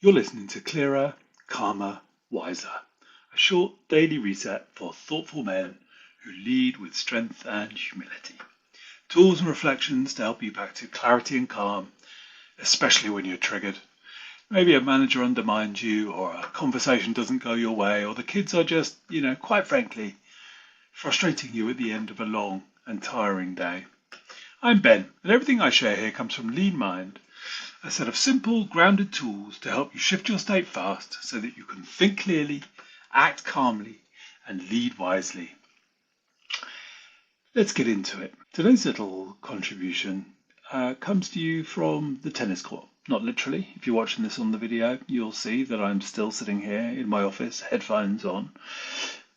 You're listening to Clearer, Calmer, Wiser, a short daily reset for thoughtful men who lead with strength and humility. Tools and reflections to help you back to clarity and calm, especially when you're triggered. Maybe a manager undermines you, or a conversation doesn't go your way, or the kids are just, quite frankly, frustrating you at the end of a long and tiring day. I'm Ben, and everything I share here comes from LeanMind, a set of simple, grounded tools to help you shift your state fast so that you can think clearly, act calmly, and lead wisely. Let's get into it. Today's little contribution comes to you from the tennis court. Not literally. If you're watching this on the video, you'll see that I'm still sitting here in my office, headphones on.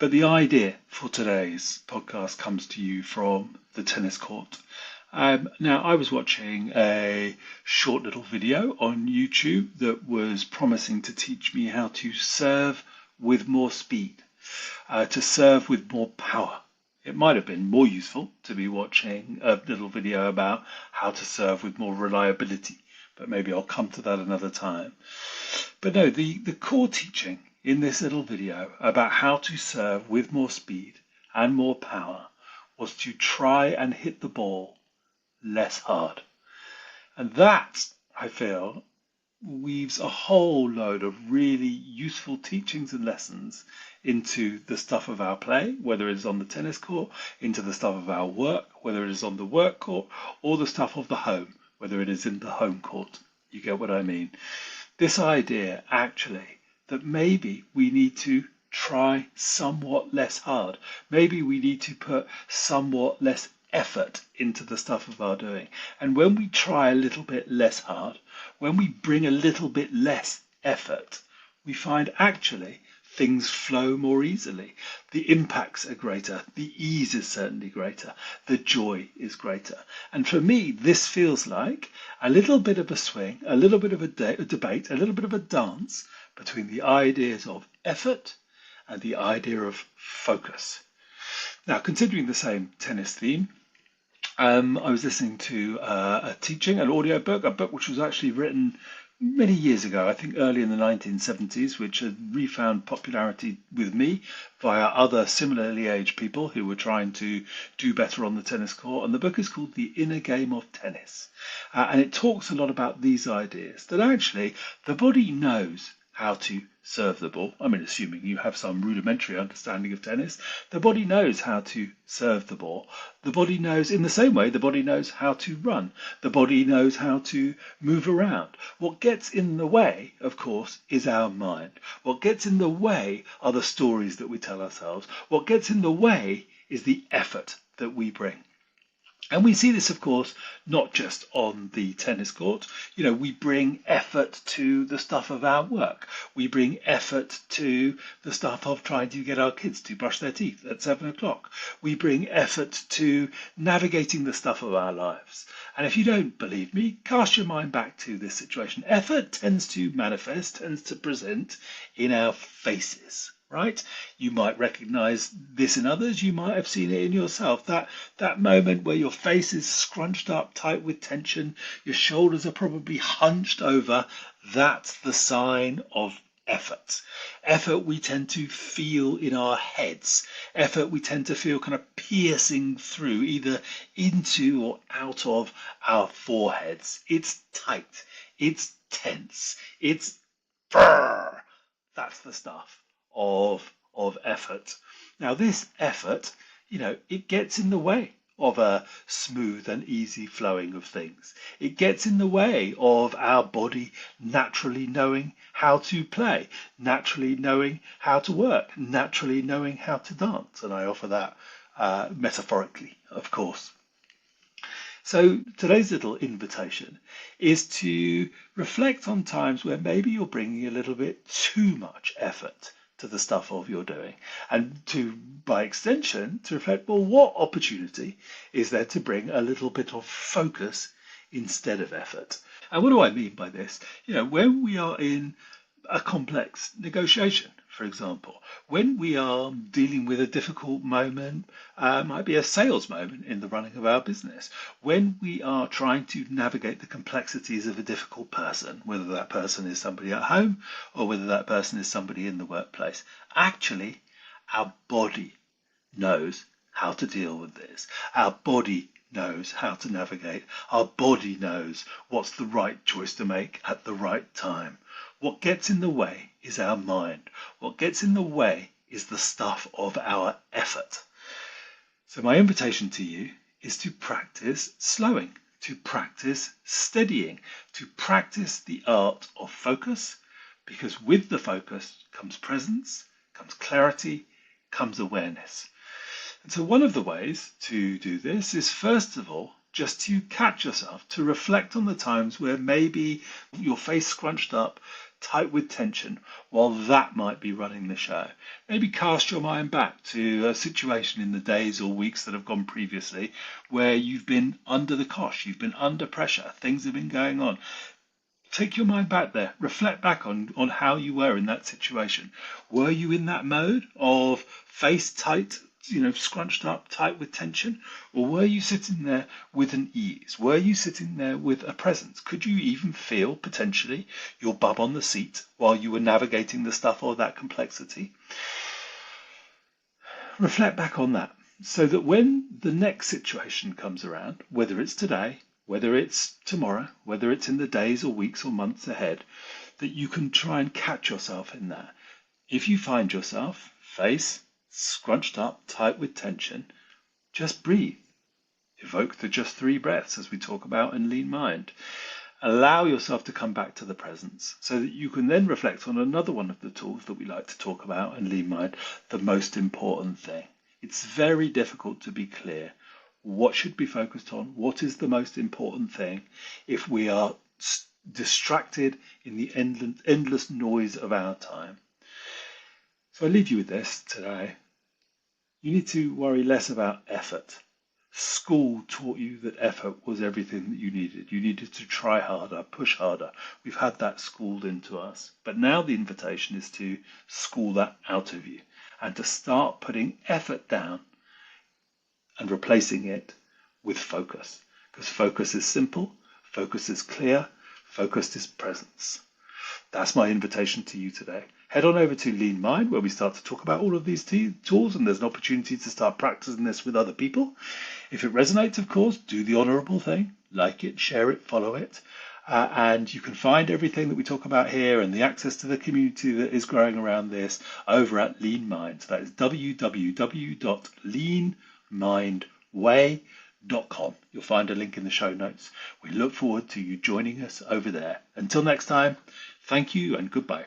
But the idea for today's podcast comes to you from the tennis court. Now, I was watching a short little video on YouTube that was promising to teach me how to serve with more speed, to serve with more power. It might have been more useful to be watching a little video about how to serve with more reliability, but maybe I'll come to that another time. But no, the core teaching in this little video about how to serve with more speed and more power was to try and hit the ball less hard. And that, I feel, weaves a whole load of really useful teachings and lessons into the stuff of our play, whether it is on the tennis court, into the stuff of our work, whether it is on the work court, or the stuff of the home, whether it is in the home court. You get what I mean? This idea, actually, that maybe we need to try somewhat less hard. Maybe we need to put somewhat less effort into the stuff of our doing. And when we try a little bit less hard, when we bring a little bit less effort, we find actually things flow more easily. The impacts are greater. The ease is certainly greater. The joy is greater. And for me, this feels like a little bit of a swing, a little bit of a debate, a little bit of a dance between the ideas of effort and the idea of focus. Now, considering the same tennis theme, I was listening to an audio book, a book which was actually written many years ago, I think early in the 1970s, which had refound popularity with me via other similarly aged people who were trying to do better on the tennis court. And the book is called The Inner Game of Tennis. And it talks a lot about these ideas, that actually the body knows how to serve the ball. I mean, assuming you have some rudimentary understanding of tennis, the body knows how to serve the ball. The body knows, in the same way, the body knows how to run. The body knows how to move around. What gets in the way, of course, is our mind. What gets in the way are the stories that we tell ourselves. What gets in the way is the effort that we bring. And we see this, of course, not just on the tennis court. We bring effort to the stuff of our work. We bring effort to the stuff of trying to get our kids to brush their teeth at 7 o'clock. We bring effort to navigating the stuff of our lives. And if you don't believe me, cast your mind back to this situation. Effort tends to manifest, tends to present in our faces. Right? You might recognize this in others. You might have seen it in yourself. That moment where your face is scrunched up tight with tension, your shoulders are probably hunched over. That's the sign of effort. Effort we tend to feel in our heads. Effort we tend to feel kind of piercing through, either into or out of our foreheads. It's tight. It's tense. It's brrr. That's the stuff of effort. Now, this effort, it gets in the way of a smooth and easy flowing of things. It gets in the way of our body naturally knowing how to play, naturally knowing how to work, naturally knowing how to dance. And I offer that metaphorically, of course. So today's little invitation is to reflect on times where maybe you're bringing a little bit too much effort to the stuff of your doing, and to, by extension, to reflect, well, what opportunity is there to bring a little bit of focus instead of effort? And what do I mean by this? When we are in a complex negotiation, for example. When we are dealing with a difficult moment, might be a sales moment in the running of our business. When we are trying to navigate the complexities of a difficult person, whether that person is somebody at home or whether that person is somebody in the workplace, actually, our body knows how to deal with this. Our body knows how to navigate. Our body knows what's the right choice to make at the right time. What gets in the way is our mind. What gets in the way is the stuff of our effort. So my invitation to you is to practice slowing, to practice steadying, to practice the art of focus, because with the focus comes presence, comes clarity, comes awareness. And so one of the ways to do this is, first of all, just to catch yourself, to reflect on the times where maybe your face scrunched up, tight with tension, while that might be running the show. Maybe cast your mind back to a situation in the days or weeks that have gone previously where you've been under the cosh, you've been under pressure, things have been going on. Take your mind back there. Reflect back on how you were in that situation. Were you in that mode of face tight, scrunched up, tight with tension? Or were you sitting there with an ease? Were you sitting there with a presence? Could you even feel, potentially, your bum on the seat while you were navigating the stuff or that complexity? Reflect back on that so that when the next situation comes around, whether it's today, whether it's tomorrow, whether it's in the days or weeks or months ahead, that you can try and catch yourself in that. If you find yourself face scrunched up, tight with tension, just breathe. Evoke the just 3 breaths as we talk about in LeanMind. Allow yourself to come back to the presence so that you can then reflect on another one of the tools that we like to talk about in LeanMind, the most important thing. It's very difficult to be clear what should be focused on, what is the most important thing if we are distracted in the endless noise of our time. So I leave you with this today. You need to worry less about effort. School taught you that effort was everything that you needed. You needed to try harder, push harder. We've had that schooled into us. But now the invitation is to school that out of you and to start putting effort down and replacing it with focus. Because focus is simple, focus is clear, focus is presence. That's my invitation to you today. Head on over to LeanMind, where we start to talk about all of these tools, and there's an opportunity to start practicing this with other people. If it resonates, of course, do the honourable thing, like it, share it, follow it. And you can find everything that we talk about here and the access to the community that is growing around this over at LeanMind. So that is www.leanmindway.com. You'll find a link in the show notes. We look forward to you joining us over there. Until next time, thank you and goodbye.